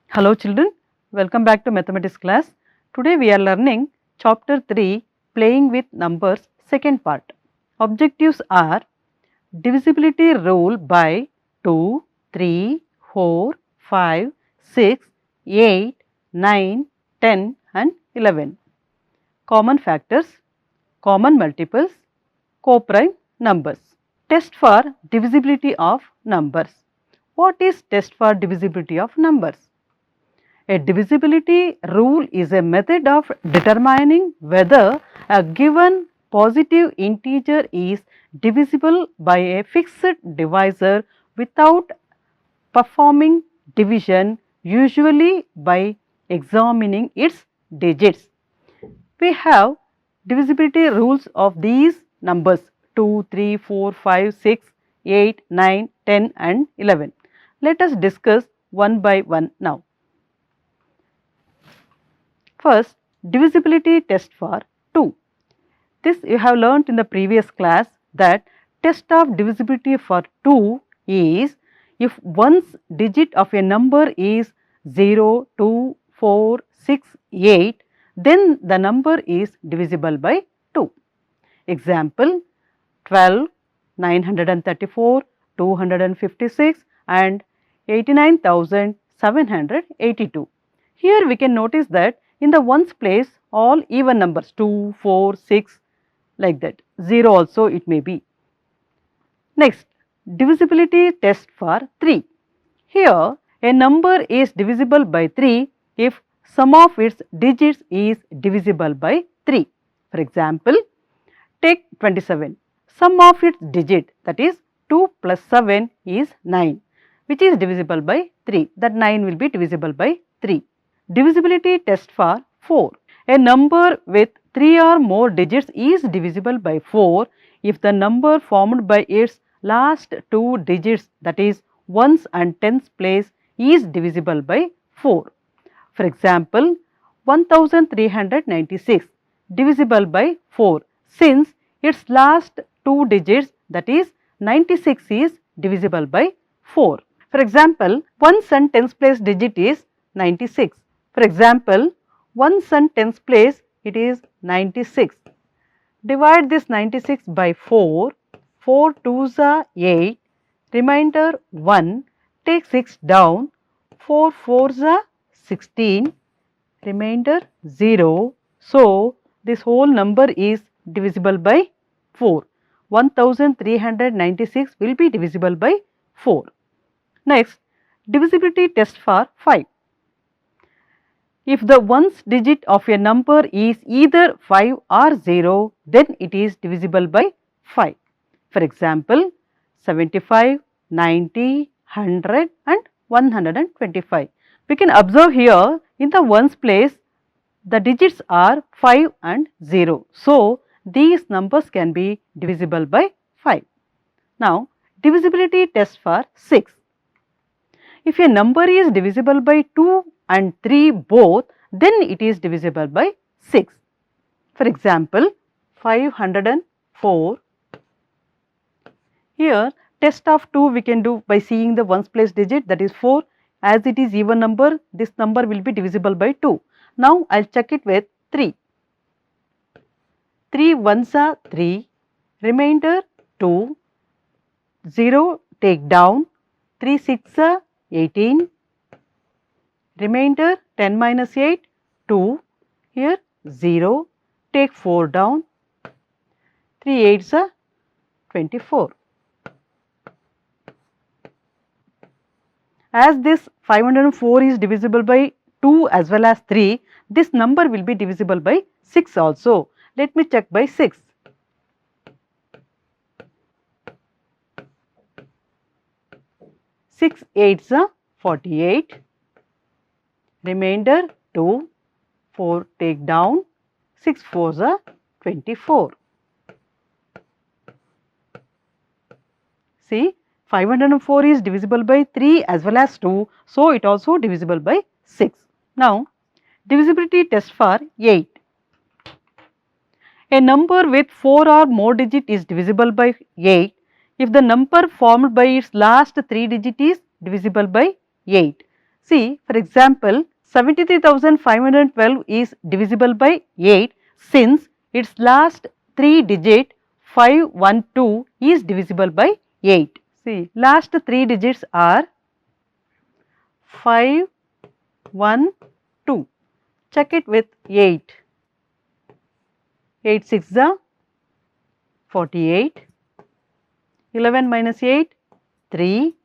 Hello children, welcome back to mathematics class. Today we are learning chapter 3 playing with numbers second part. Objectives are divisibility rule by 2, 3, 4, 5, 6, 8, 9, 10 and 11. Common factors, common multiples, co-prime numbers. Test for divisibility of numbers. What is test for divisibility of numbers? A divisibility rule is a method of determining whether a given positive integer is divisible by a fixed divisor without performing division, usually by examining its digits. We have divisibility rules of these numbers 2, 3, 4, 5, 6, 8, 9, 10 and 11. Let us discuss one by one now. First, divisibility test for 2. This you have learnt in the previous class that test of divisibility for 2 is if one's digit of a number is 0, 2, 4, 6, 8, then the number is divisible by 2. Example 12, 934, 256 and 89,782. Here we can notice that in the ones place all even numbers 2, 4, 6 like that, 0 also it may be. Next, divisibility test for 3. Here a number is divisible by 3 if sum of its digits is divisible by 3. For example, take 27. Sum of its digit, that is 2 plus 7 is 9, which is divisible by 3. That 9 will be divisible by 3. Divisibility test for 4. A number with 3 or more digits is divisible by 4 if the number formed by its last 2 digits, that is ones and tens place, is divisible by 4. For example, 1396 divisible by 4 since its last 2 digits, that is 96, is divisible by 4. For example, ones and tens place digit is 96. For example, ones and tens place it is 96. Divide this 96 by 4, 4 twos are 8, remainder 1, take 6 down, 4 fours are 16, remainder 0. So, this whole number is divisible by 4. 1396 will be divisible by 4. Next, divisibility test for 5. If the ones digit of a number is either 5 or 0, then it is divisible by 5. For example, 75, 90, 100 and 125. We can observe here in the ones place the digits are 5 and 0. So, these numbers can be divisible by 5. Now, divisibility test for 6. If a number is divisible by 2 and 3 both, then it is divisible by 6. For example, 504. Here, test of 2 we can do by seeing the ones place digit, that is 4. As it is even number, this number will be divisible by 2. Now, I will check it with 3. 3 ones are 3, remainder 2, 0 take down, 3 6 are 18, remainder 10 minus 8, 2, here 0, take 4 down, 3 8s are 24. As this 504 is divisible by 2 as well as 3, this number will be divisible by 6 also. Let me check by 6. 6 8s are 48, remainder 2, 4 take down, 6 4s are 24. See, 504 is divisible by 3 as well as 2, so it also divisible by 6. Now, divisibility test for 8. A number with 4 or more digit is divisible by 8 if the number formed by its last 3 digit is divisible by 8. See, for example, 73,512 is divisible by 8 since its last 3 digit 512 is divisible by 8. See, last 3 digits are 512. Check it with 8. 8 6 is 48. 11 minus 8, 3,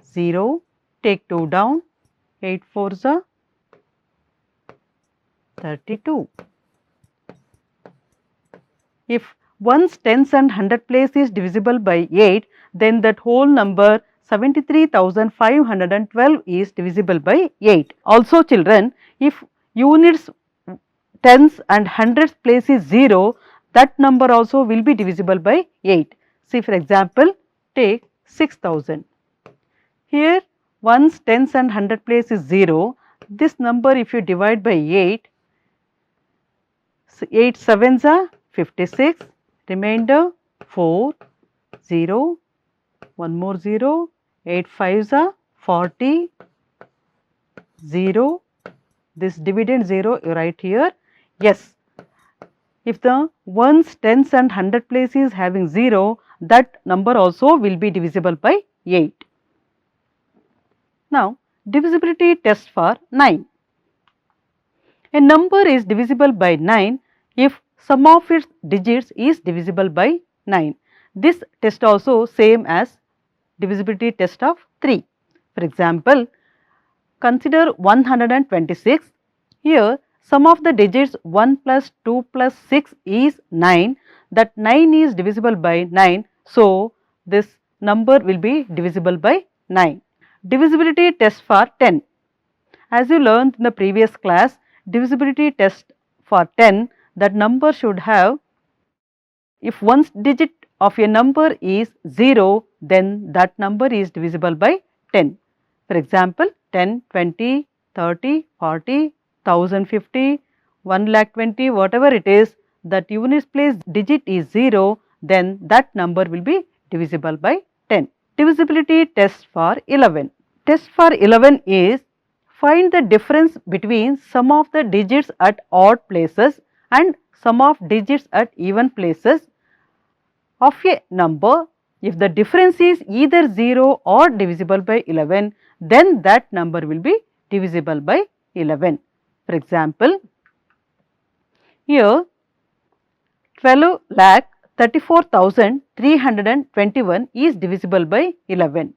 0. Take 2 down. 8 4 is 32. If one's tens and hundred place is divisible by 8, then that whole number 73,512 is divisible by 8. Also children, if units, tens and hundreds place is 0, that number also will be divisible by 8. See, for example, take 6,000. Here one's tens and hundred place is 0. This number if you divide by 8, 8 sevens are 56, remainder 4, 0, one more 0, 8 fives are 40, 0, this dividend 0 you write here. Yes, if the ones, tens and hundred place is having 0, that number also will be divisible by 8. Now, divisibility test for 9. A number is divisible by 9 if sum of its digits is divisible by 9. This test also same as divisibility test of 3. For example, consider 126. Here sum of the digits 1 plus 2 plus 6 is 9. That 9 is divisible by 9. So, this number will be divisible by 9. Divisibility test for 10. As you learned in the previous class, divisibility test for 10, that number should have, if one digit of a number is 0, then that number is divisible by 10. For example, 10, 20, 30, 40, 1050, 1,20,000, whatever it is, that units place digit is 0, then that number will be divisible by 10. Divisibility test for 11. Test for 11 is, find the difference between sum of the digits at odd places and sum of digits at even places of a number. If the difference is either 0 or divisible by 11, then that number will be divisible by 11. For example, here 12,34,321 is divisible by 11.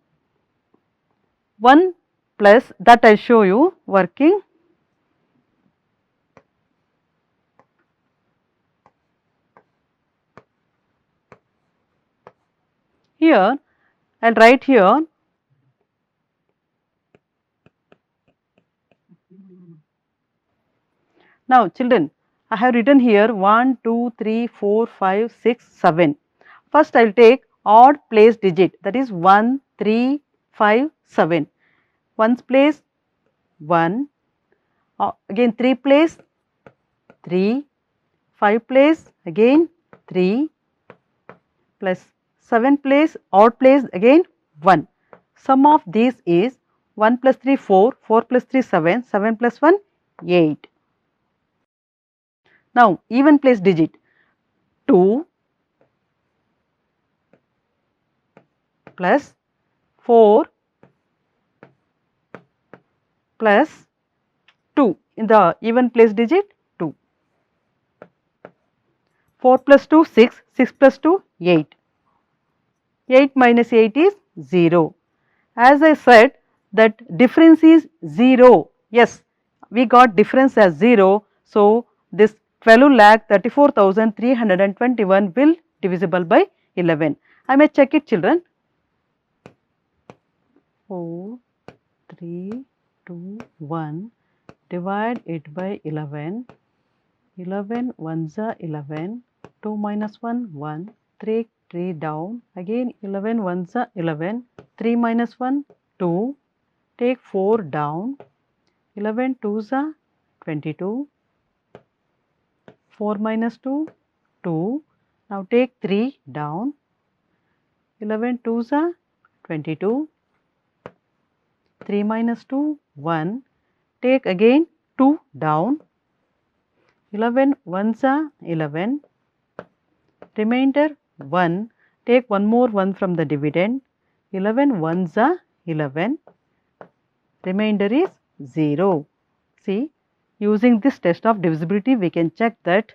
1 plus that I show you working. Here I will write here now children, I have written here 1, 2, 3, 4, 5, 6, 7. First I will take odd place digit, that is 1, 3, 5, 7. Ones place 1, again 3 place 3, 5 place again 3, plus 7 place odd place again 1. Sum of these is 1 plus 3 4, 4 plus 3 7, 7 plus 1 8. Now even place digit 2 plus 4 plus 2, in the even place digit 2. 4 plus 2 6, 6 plus 2 8. 8 minus 8 is 0. As I said that difference is 0. Yes, we got difference as 0. So, this 12,34,321 will divisible by 11. I may check it children. 4, 3, 2, 1, divide it by 11. 11 ones are 11, 2 minus 1, 1, 3 down, again 11 ones are 11, 3 minus 1, 2, take 4 down, 11 twos are 22, 4 minus 2, 2, now take 3 down, 11 twos are 22, 3 minus 2, 1, take again 2 down, 11 ones are 11, remainder 1, take one more 1 from the dividend, 11 ones are 11, remainder is 0. See, using this test of divisibility we can check that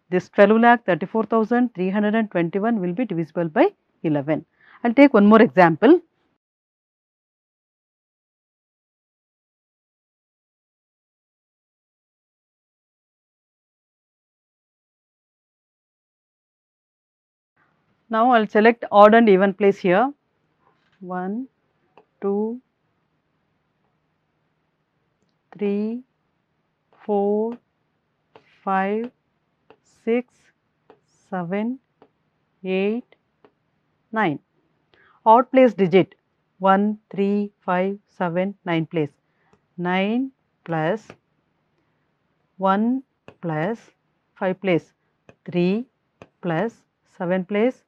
this 12,34,321 will be divisible by 11. I will take one more example. Now I will select odd and even place here. 1, 2, 3, 4, 5, 6, 7, 8, 9. Odd place digit 1, 3, 5, 7, 9 place. 9 plus 1 plus 5 place. 3 plus 7 place.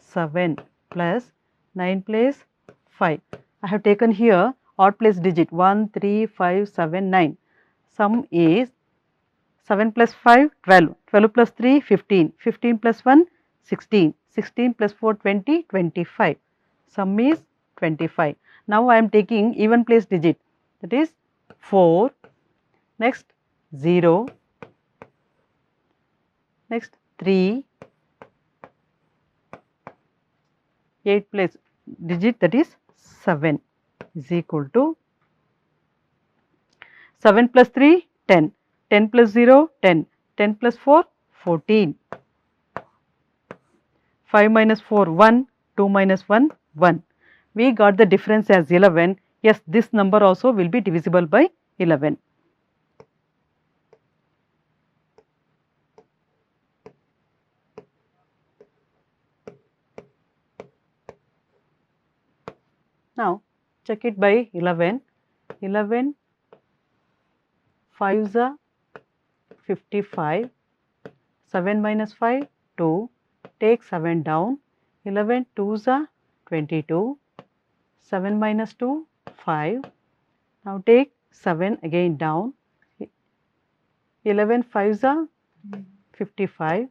7 plus 9 place 5. I have taken here odd place digit 1, 3, 5, 7, 9. Sum is 7 plus 5, 12, 12 plus 3, 15, 15 plus 1, 16, 16 plus 4, 20, 25. Sum is 25. Now I am taking even place digit, that is 4, next 0, next 3, 8 place digit, that is 7, is equal to 7 plus 3, 10, 10 plus 0, 10, 10 plus 4, 14, 5 minus 4, 1, 2 minus 1, 1. We got the difference as 11. Yes, this number also will be divisible by 11. Now check it by 11. 11 5s are 55. 7 minus 5, 2. Take 7 down. 11 2s are 22. 7 minus 2, 5. Now take 7 again down. 11 5s are 55.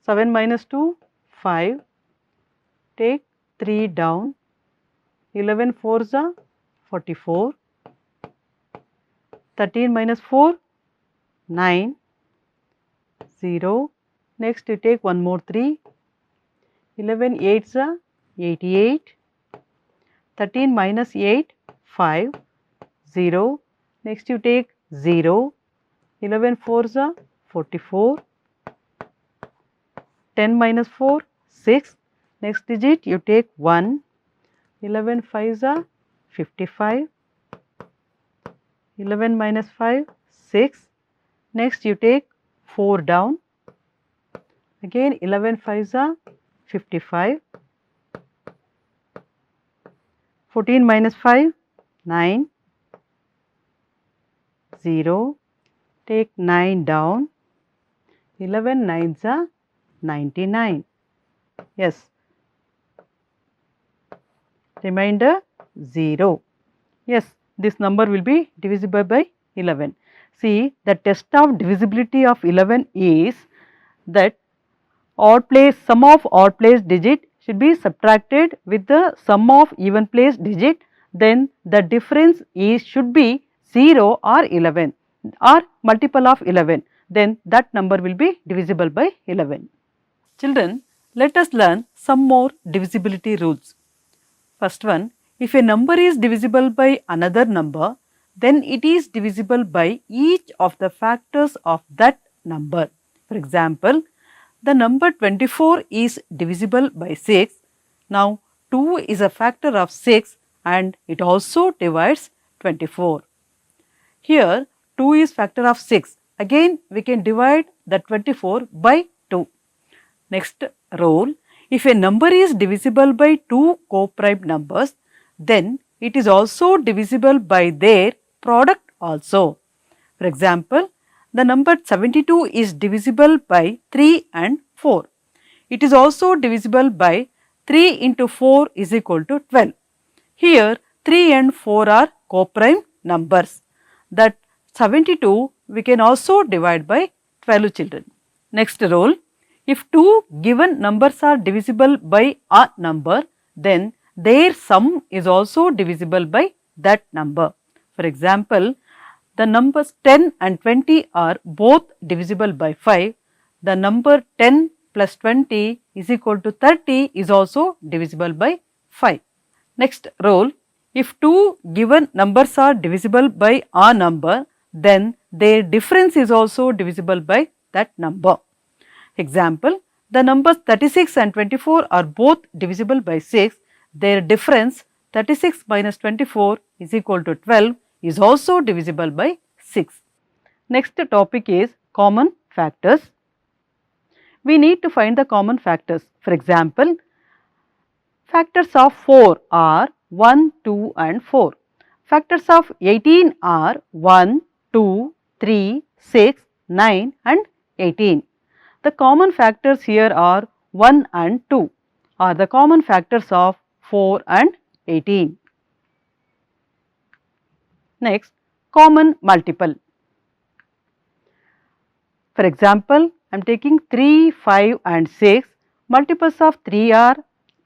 7 minus 2, 5. Take 3 down. 11 4s are 44. 13 minus 4, 9, 0. Next you take one more 3. 11 8s are 88. 13 minus 8, 5, 0. Next you take 0. 11 4s are 44. 10 minus 4, 6. Next digit you take 1. 11 5s are 55. 11 minus 5, 6. Next you take 4 down. Again 11 5s are 55. 14 minus 5, 9. 0. Take 9 down. 11 9s are 99. Yes. Remainder 0. Yes, this number will be divisible by 11. See, the test of divisibility of 11 is that sum of odd place digit should be subtracted with the sum of even place digit, then the difference should be 0 or 11 or multiple of 11, then that number will be divisible by 11. Children, let us learn some more divisibility rules. First one, if a number is divisible by another number, then it is divisible by each of the factors of that number. For example, the number 24 is divisible by 6. Now, 2 is a factor of 6 and it also divides 24. Here, 2 is factor of 6. Again, we can divide the 24 by 2. Next rule, if a number is divisible by two co-prime numbers, then it is also divisible by their product also. For example, the number 72 is divisible by 3 and 4. It is also divisible by 3 into 4 is equal to 12. Here 3 and 4 are co-prime numbers. That 72 we can also divide by 12 children. Next rule, if two given numbers are divisible by a number, then their sum is also divisible by that number. For example, the numbers 10 and 20 are both divisible by 5. The number 10 plus 20 is equal to 30 is also divisible by 5. Next rule, if two given numbers are divisible by a number, then their difference is also divisible by that number. Example, the numbers 36 and 24 are both divisible by 6. Their difference 36 minus 24 is equal to 12 is also divisible by 6. Next topic is common factors. We need to find the common factors. For example, factors of 4 are 1, 2 and 4. Factors of 18 are 1, 2, 3, 6, 9 and 18. The common factors here are 1 and 2 are the common factors of 4 and 18. Next, common multiple. For example, I am taking 3, 5 and 6. Multiples of 3 are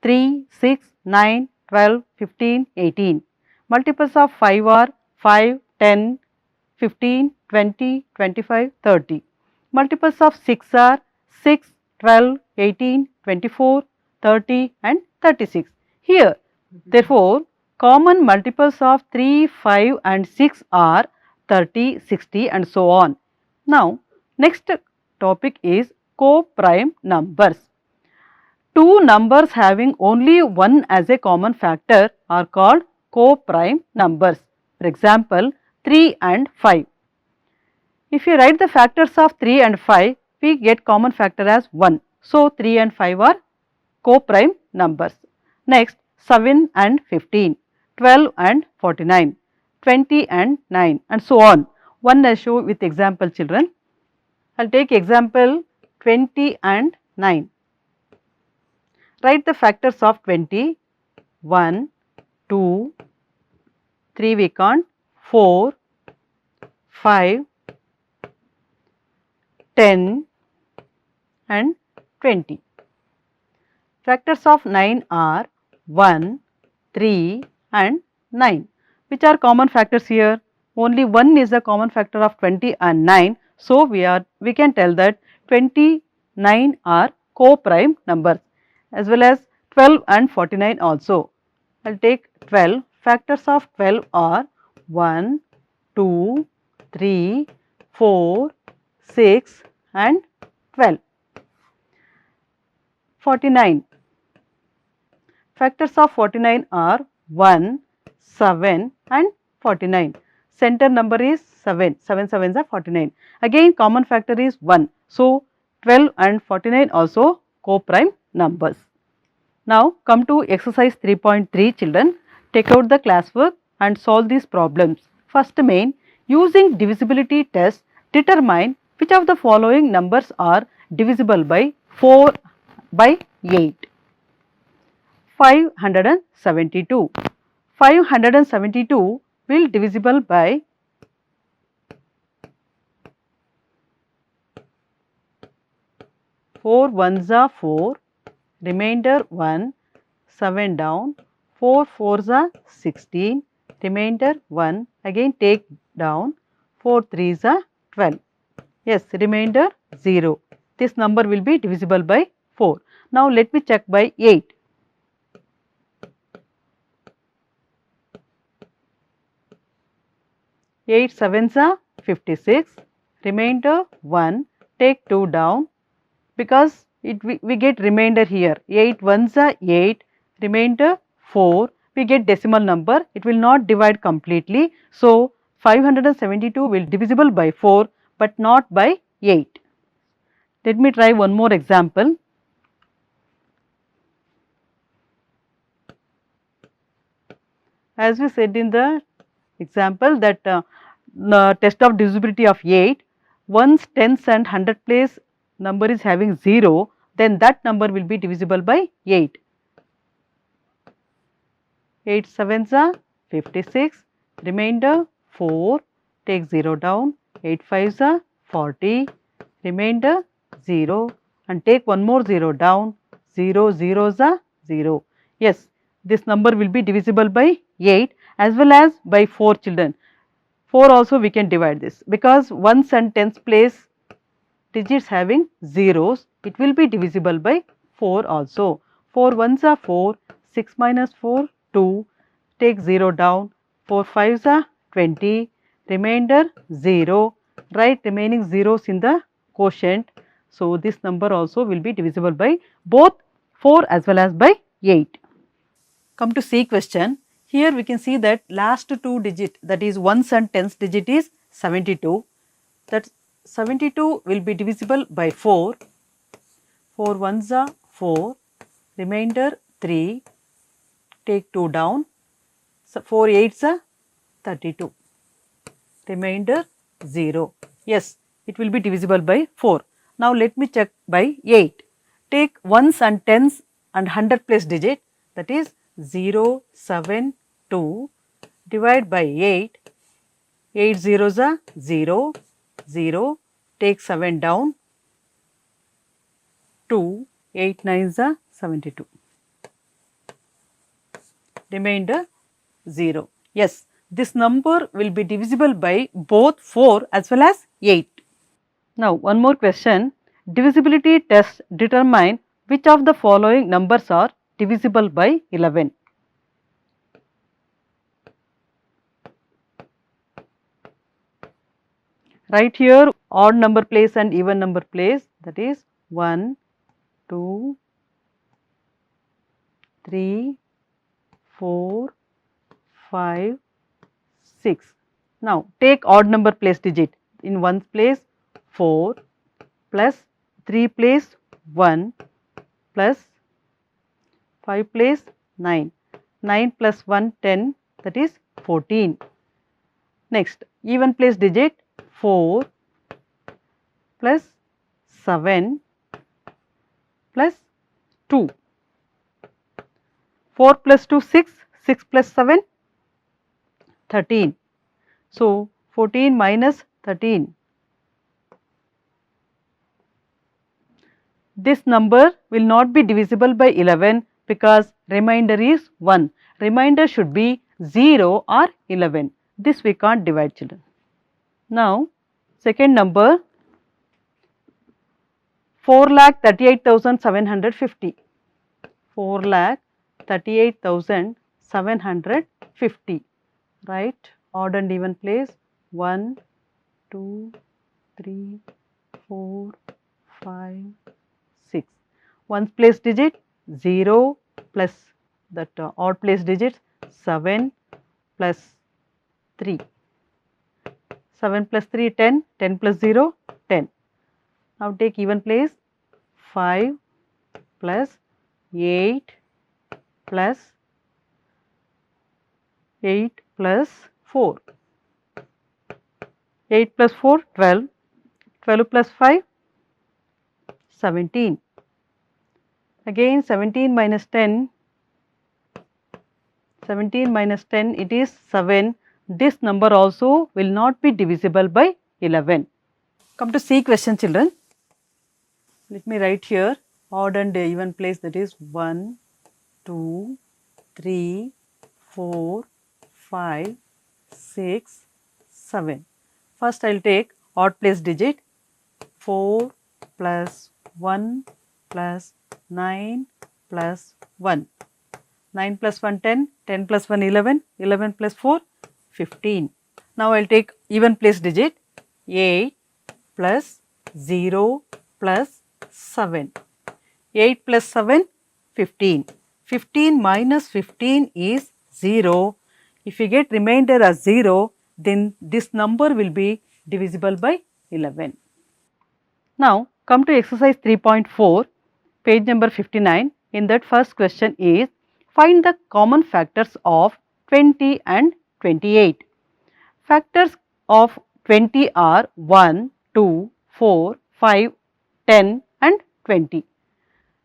3, 6, 9, 12, 15, 18. Multiples of 5 are 5, 10, 15, 20, 25, 30. Multiples of 6 are 6, 12, 18, 24, 30 and 36. Here, therefore, common multiples of 3, 5 and 6 are 30, 60 and so on. Now, next topic is co-prime numbers. Two numbers having only one as a common factor are called co-prime numbers. For example, 3 and 5. If you write the factors of 3 and 5, we get common factor as 1. So, 3 and 5 are co-prime numbers. Next, 7 and 15, 12 and 49, 20 and 9 and so on. One I show with example children. I will take example 20 and 9. Write the factors of 20, 1, 2, 3 we can't, 4, 5, 10 and 20. Factors of 9 are 1, 3 and 9. Which are common factors here? Only 1 is the common factor of 20 and 9. So, we can tell that 29 are co-prime numbers as well as 12 and 49 also. I will take 12. Factors of 12 are 1, 2, 3, 4, 6 and 12. 49. Factors of 49 are 1, 7 and 49. Center number is 7. 7 sevens are 49. Again common factor is 1. So, 12 and 49 also co-prime numbers. Now, come to exercise 3.3 children. Take out the classwork and solve these problems. First main, using divisibility test, determine which of the following numbers are divisible by 4 by 8. 572. 572 will divisible by 4 ones are 4, remainder 1, 7 down, 4 fours are 16, remainder 1, again take down, 4 threes are 12. Yes, remainder 0. This number will be divisible by 4. Now, let me check by 8. 8 sevens are 56, remainder 1, take 2 down because we get remainder here. 8 ones are 8, remainder 4, we get decimal number, it will not divide completely. So, 572 will divisible by 4 but not by 8. Let me try one more example. As we said in the example that test of divisibility of 8, once tens and hundred place number is having 0, then that number will be divisible by 8. 8 sevens are 56, remainder 4, take 0 down, 8 5s are 40, remainder 0 and take one more 0 down, 0 zeros are 0. Yes, this number will be divisible by 8 as well as by 4 children. 4 also we can divide this because ones and tens place digits having zeros, it will be divisible by 4 also. 4 ones are 4, 6 minus 4, 2, take 0 down, 4 5s are 20, remainder 0, write remaining zeros in the quotient. So, this number also will be divisible by both 4 as well as by 8. Come to C question. Here we can see that last two digit, that is ones and tens digit is 72. That 72 will be divisible by 4. 4 ones are 4, remainder 3, take 2 down, so 4 eights are 32, remainder 0. Yes, it will be divisible by 4. Now let me check by 8. Take ones and tens and 100 place digit, that is 0, 7, 2, divide by 8, 8 zeros are 0, 0, take 7 down, 2, 8 nines are 72, remainder 0. Yes, this number will be divisible by both 4 as well as 8. Now, one more question. Divisibility test determine which of the following numbers are divisible by 11. Write here odd number place and even number place, that is 1, 2, 3, 4, 5, 6. Now, take odd number place digit. In ones place 4 plus 3 place 1 plus 5 place 9. 9 plus 1 10, that is 14. Next, even place digit 4 plus 7 plus 2. 4 plus 2 6, 6 plus 7 13. So, 14 minus 13. This number will not be divisible by 11 because remainder is 1. Remainder should be 0 or 11. This we can't divide, children. Now, second number 4,38,750. 4,38,750. Right? Odd and even place 1, 2, 3, 4, 5, 6. Ones place digit 0 plus that odd place digits 7 plus 3. 7 plus 3 10, 10 plus 0 10. Now take even place 5 plus 8 plus 8 plus 4. 8 plus 4 12, 12 plus 5 17. Again 17 minus 10, 17 minus 10 it is 7. This number also will not be divisible by 11. Come to C question, children. Let me write here odd and even place, that is 1, 2, 3, 4, 5, 6, 7. First I will take odd place digit 4 plus 1 plus 9 plus 1. 9 plus 1 10, 10 plus 1 11, 11 plus 4 15. Now I will take even place digit 8 plus 0 plus 7. 8 plus 7 15. 15 minus 15 is 0. If you get remainder as 0, then this number will be divisible by 11. Now come to exercise 3.4, page number 59. In that first question is find the common factors of 20 and 28. Factors of 20 are 1, 2, 4, 5, 10 and 20.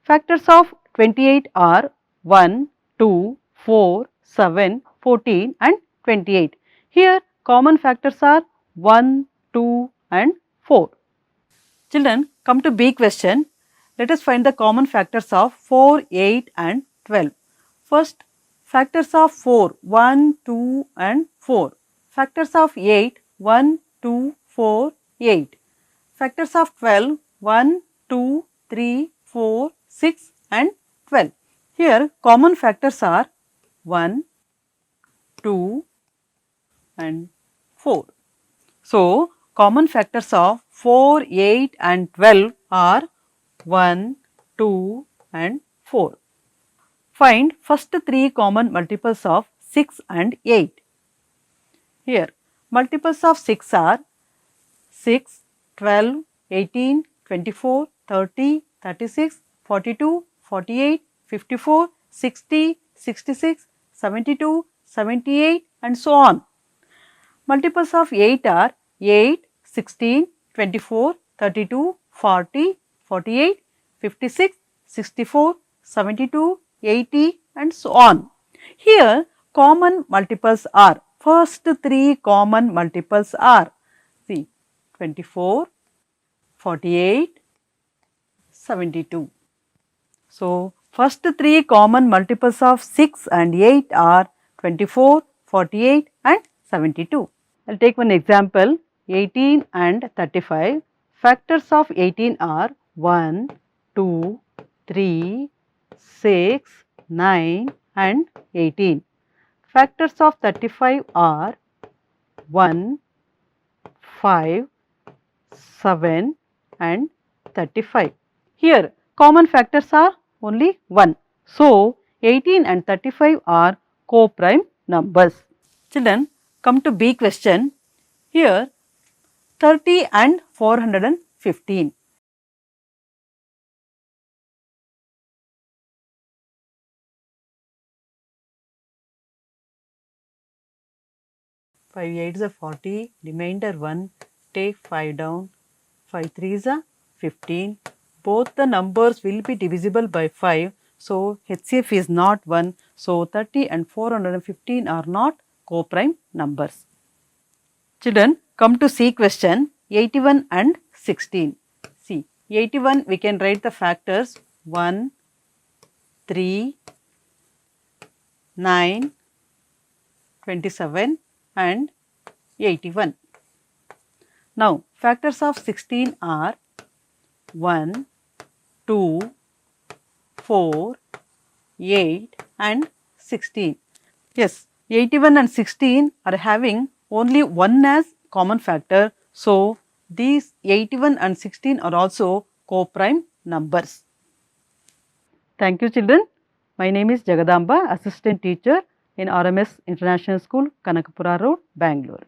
Factors of 28 are 1, 2, 4, 7, 14 and 28. Here common factors are 1, 2 and 4. Children, come to B question. Let us find the common factors of 4, 8 and 12. First, factors of 4, 1, 2 and 4. Factors of 8, 1, 2, 4, 8. Factors of 12, 1, 2, 3, 4, 6 and 12. Here common factors are 1, 2 and 4. So, common factors of 4, 8 and 12 are 1, 2 and 4. Find first 3 common multiples of 6 and 8. Here multiples of 6 are 6, 12, 18, 24, 30, 36, 42, 48, 54, 60, 66, 72, 78 and so on. Multiples of 8 are 8, 16, 24, 32, 40, 48, 56, 64, 72, 80 and so on. Here common multiples are, first 3 common multiples are, see 24, 48, 72. So, first 3 common multiples of 6 and 8 are 24, 48 and 72. I will take one example, 18 and 35. Factors of 18 are 1, 2, 3, 6, 9 and 18. Factors of 35 are 1, 5, 7 and 35. Here common factors are only 1. So, 18 and 35 are co-prime numbers. Children, come to B question. Here 30 and 415. Five eights are 40, remainder 1, take 5 down, 5 threes are 15. Both the numbers will be divisible by 5. So, HCF is not 1. So, 30 and 415 are not co-prime numbers. Children, come to C question, 81 and 16. See, 81 we can write the factors 1, 3, 9, 27 and 81. Now, factors of 16 are 1, 2, 4, 8 and 16. Yes, 81 and 16 are having only 1 as common factor. So, these 81 and 16 are also co-prime numbers. Thank you children. My name is Jagadamba, assistant teacher in RMS International School, Kanakapura Road, Bangalore.